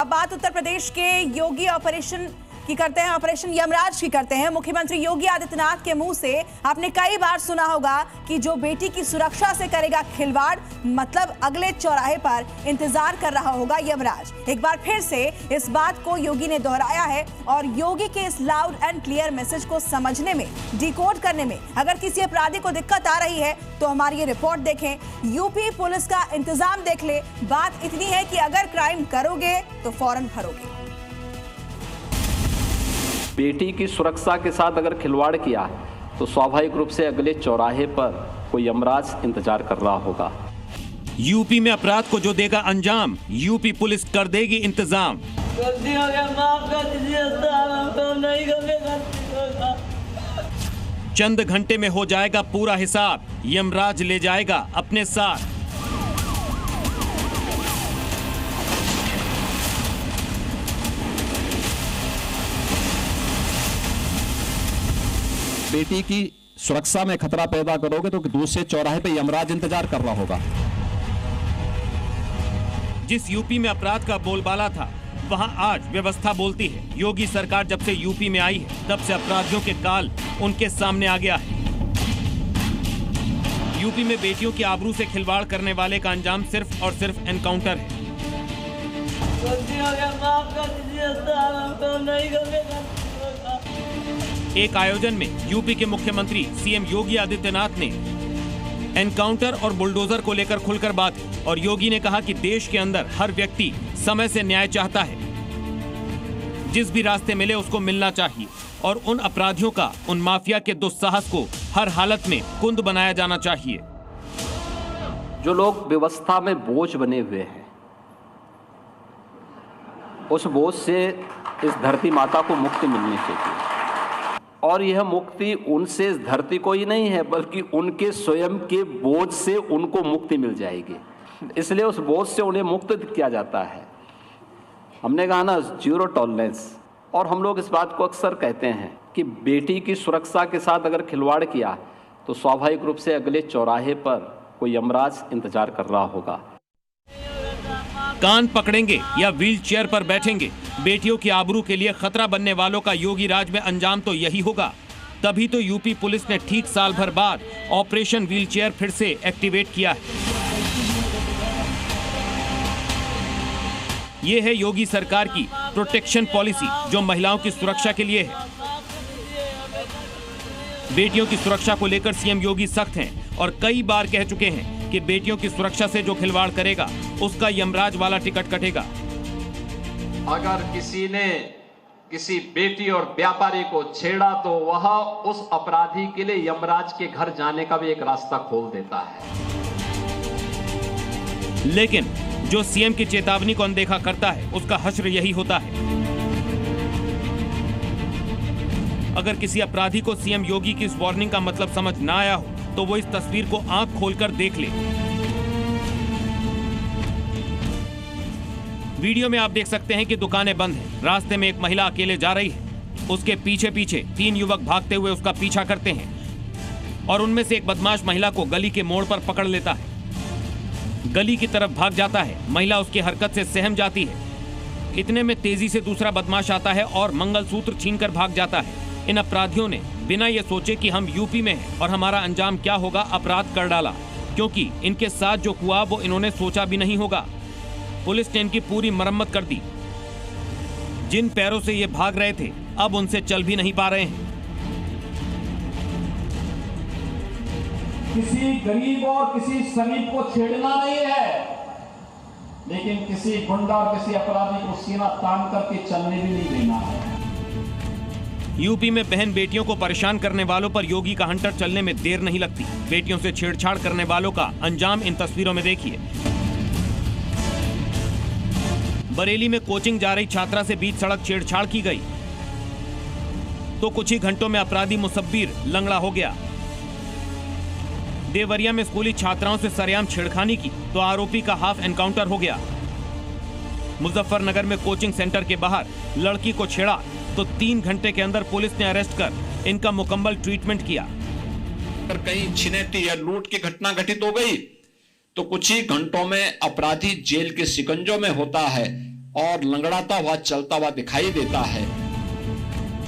बात उत्तर प्रदेश के योगी ऑपरेशन की करते हैं, ऑपरेशन यमराज की करते हैं। मुख्यमंत्री योगी आदित्यनाथ के मुंह से आपने कई बार सुना होगा कि जो बेटी की सुरक्षा से करेगा खिलवाड़, मतलब अगले चौराहे पर इंतजार कर रहा होगा यमराज। एक बार फिर से इस बात को योगी ने दोहराया है और योगी के इस लाउड एंड क्लियर मैसेज को समझने में, डिकोड करने में अगर किसी अपराधी को दिक्कत आ रही है तो हमारी ये रिपोर्ट देखें, यूपी पुलिस का इंतजाम देख ले। बात इतनी है कि अगर क्राइम करोगे तो फौरन भरोगे। बेटी की सुरक्षा के साथ अगर खिलवाड़ किया तो स्वाभाविक रूप से अगले चौराहे पर कोई यमराज इंतजार कर रहा होगा। यूपी में अपराध को जो देगा अंजाम, यूपी पुलिस कर देगी इंतजाम। गलती हो गया, माफ कर दीजिए साहब, हमको नहीं करेगा। चंद घंटे में हो जाएगा पूरा हिसाब, यमराज ले जाएगा अपने साथ। बेटी की सुरक्षा में खतरा पैदा करोगे तो दूसरे चौराहे पे यमराज इंतजार कर रहा होगा। जिस यूपी में अपराध का बोलबाला था, वहां आज व्यवस्था बोलती है। योगी सरकार जब से यूपी में आई है, तब से अपराधियों के काल उनके सामने आ गया है। यूपी में बेटियों की आबरू से खिलवाड़ करने वाले का अंजाम सिर्फ और सिर्फ एनकाउंटर है। गलती हो गया, माफ कर दीजिए साहब, हमको नहीं करेगा। एक आयोजन में यूपी के मुख्यमंत्री सीएम योगी आदित्यनाथ ने एनकाउंटर और बुलडोजर को लेकर खुलकर बात की और योगी ने कहा कि देश के अंदर हर व्यक्ति समय से न्याय चाहता है, जिस भी रास्ते मिले उसको मिलना चाहिए और उन अपराधियों का, उन माफिया के दुस्साहस को हर हालत में कुंद बनाया जाना चाहिए। जो लोग व्यवस्था में बोझ बने हुए हैं, उस बोझ से इस धरती माता को मुक्ति मिलनी चाहिए और यह मुक्ति उनसे इस धरती को ही नहीं है, बल्कि उनके स्वयं के बोझ से उनको मुक्ति मिल जाएगी। इसलिए उस बोझ से उन्हें मुक्त किया जाता है। हमने कहा ना, जीरो टॉलरेंस। और हम लोग इस बात को अक्सर कहते हैं कि बेटी की सुरक्षा के साथ अगर खिलवाड़ किया तो स्वाभाविक रूप से अगले चौराहे पर कोई यमराज इंतजार कर रहा होगा। कान पकड़ेंगे या व्हील चेयर पर बैठेंगे, बेटियों की आबरू के लिए खतरा बनने वालों का योगी राज में अंजाम तो यही होगा। तभी तो यूपी पुलिस ने ठीक साल भर बाद ऑपरेशन व्हील चेयर फिर से एक्टिवेट किया है। ये है योगी सरकार की प्रोटेक्शन पॉलिसी, जो महिलाओं की सुरक्षा के लिए है। बेटियों की सुरक्षा को लेकर सीएम योगी सख्त हैं और कई बार कह चुके हैं कि बेटियों की सुरक्षा से जो खिलवाड़ करेगा उसका यमराज वाला टिकट कटेगा। अगर किसी ने किसी बेटी और व्यापारी को छेड़ा तो वह उस अपराधी के लिए यमराज के घर जाने का भी एक रास्ता खोल देता है। लेकिन जो सीएम की चेतावनी को अनदेखा करता है, उसका हश्र यही होता है। अगर किसी अपराधी को सीएम योगी की इस वार्निंग का मतलब समझ ना आया हो तो वो इस तस्वीर को आंख खोलकर देख ले। वीडियो में आप देख सकते हैं कि दुकानें बंद हैं। रास्ते में एक महिला अकेले जा रही है। उसके पीछे पीछे 3 युवक भागते हुए उसका पीछा करते हैं और उनमें से एक बदमाश महिला को गली के मोड़ पर पकड़ लेता है। गली की तरफ भाग जाता है। महिला उसकी हरकत से सहम जाती है। इतने में तेजी से दूसरा बदमाश आता है और मंगलसूत्र छीनकर भाग जाता है। इन अपराधियों ने बिना ये सोचे कि हम यूपी में हैं और हमारा अंजाम क्या होगा, अपराध कर डाला, क्योंकि इनके साथ जो हुआ वो इन्होंने सोचा भी नहीं होगा। पुलिस ने इनकी पूरी मरम्मत कर दी। जिन पैरों से ये भाग रहे थे, अब उनसे चल भी नहीं पा रहे हैं। किसी गरीब और किसी समीप को छेड़ना नहीं है, लेकिन किसी गुंडा और किसी अपराधी को सीना तान करके चलने भी नहीं देना है। यूपी में बहन बेटियों को परेशान करने वालों पर योगी का हंटर चलने में देर नहीं लगती। बेटियों से छेड़छाड़ करने वालों का अंजाम इन तस्वीरों में देखिए। बरेली में कोचिंग जा रही छात्रा से बीच सड़क छेड़छाड़ की गई तो कुछ ही घंटों में अपराधी मुसब्बिर लंगड़ा हो गया। देवरिया में स्कूली छात्राओं से सरेआम छेड़खानी की तो आरोपी का हाफ एनकाउंटर हो गया। मुजफ्फरनगर में कोचिंग सेंटर के बाहर लड़की को छेड़ा तो 3 घंटे के अंदर पुलिस ने अरेस्ट कर इनका मुकम्मल ट्रीटमेंट किया। कहीं छिनैती या लूट की घटना घटित हो गई तो कुछ ही घंटों में अपराधी जेल के शिकंजों में होता है। और लंगड़ाता हुआ चलता हुआ दिखाई देता है।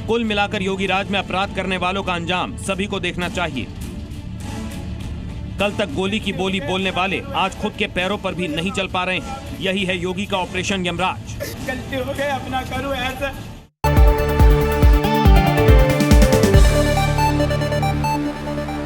कुल मिलाकर योगी राज में अपराध करने वालों का अंजाम सभी को देखना चाहिए। कल तक गोली की बोली बोलने वाले आज खुद के पैरों पर भी नहीं चल पा रहे हैं। यही है योगी का ऑपरेशन यमराज। गलती हो गई, अपना करूं ऐसा